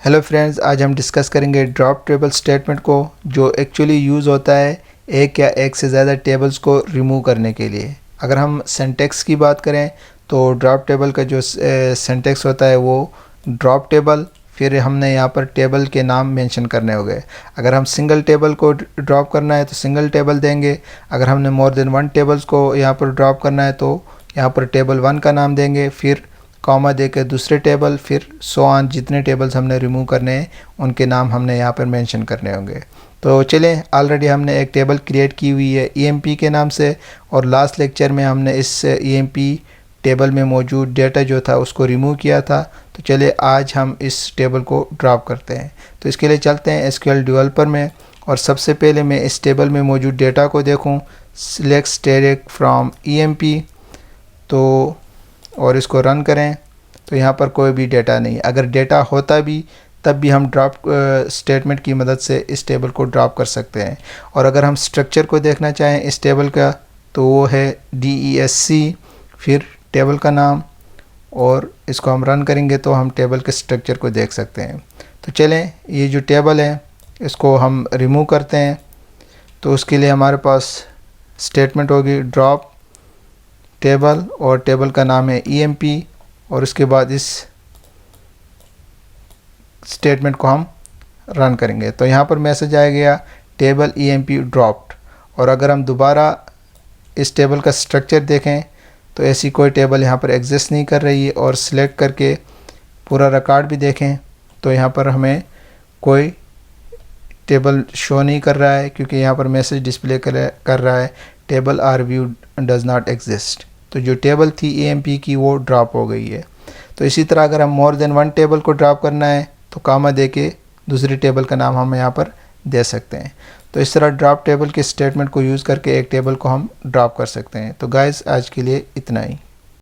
Hello friends, आज हम discuss करेंगे ड्रॉप टेबल स्टेटमेंट को, जो एक्चुअली यूज़ होता है एक या एक से ज़्यादा टेबल्स को रिमूव करने के लिए। अगर हम सिंटैक्स की बात करें तो ड्रॉप टेबल का जो सिंटैक्स होता है वो ड्रॉप टेबल, फिर हमने यहाँ पर टेबल के नाम मेंशन करने होंगे। अगर हम सिंगल टेबल को ड्रॉप करना है तो सिंगल टेबल देंगे। अगर हमने मोर देन वन टेबल्स को यहाँ पर ड्रॉप करना है तो यहाँ पर टेबल 1 का नाम देंगे, फिर कॉमा देकर दूसरे टेबल, फिर सो ऑन, जितने टेबल्स हमने रिमूव करने हैं उनके नाम हमने यहाँ पर मेंशन करने होंगे। तो चलें, ऑलरेडी हमने एक टेबल क्रिएट की हुई है EMP के नाम से, और लास्ट लेक्चर में हमने इस EMP टेबल में मौजूद डेटा जो था उसको रिमूव किया था। तो चलिए आज हम इस टेबल को ड्रॉप करते हैं। तो इसके लिए चलते हैं SQL डेवलपर में, और सबसे पहले मैं इस टेबल में मौजूद डेटा को देखूं। सिलेक्ट स्टैटिक फ्रॉम EMP, तो और इसको रन करें तो यहाँ पर कोई भी डेटा नहीं। अगर डेटा होता भी तब भी हम ड्रॉप स्टेटमेंट की मदद से इस टेबल को ड्रॉप कर सकते हैं। और अगर हम स्ट्रक्चर को देखना चाहें इस टेबल का तो वो है DESC, फिर टेबल का नाम, और इसको हम रन करेंगे तो हम टेबल के स्ट्रक्चर को देख सकते हैं। तो चलें, ये जो टेबल है इसको हम रिमूव करते हैं। तो उसके लिए हमारे पास स्टेटमेंट होगी ड्रॉप टेबल, और टेबल का नाम है EMP, और उसके बाद इस स्टेटमेंट को हम रन करेंगे तो यहाँ पर मैसेज आ गया टेबल EMP ड्रॉप्ड। और अगर हम दोबारा इस टेबल का स्ट्रक्चर देखें तो ऐसी कोई टेबल यहाँ पर एग्जिस्ट नहीं कर रही है, और सिलेक्ट करके पूरा रिकॉर्ड भी देखें तो यहाँ पर हमें कोई टेबल शो नहीं कर रहा है, क्योंकि यहाँ पर मैसेज डिस्प्ले कर रहा है table or view does not exist. तो जो टेबल थी EMP की वो ड्रॉप हो गई है। तो इसी तरह अगर हम मोर देन वन टेबल को ड्रॉप करना है तो कामा दे के दूसरी टेबल का नाम हम यहाँ पर दे सकते हैं। तो इस तरह ड्रॉप टेबल के स्टेटमेंट को यूज़ करके एक टेबल को हम ड्रॉप कर सकते हैं। तो गाइस, आज के लिए इतना ही।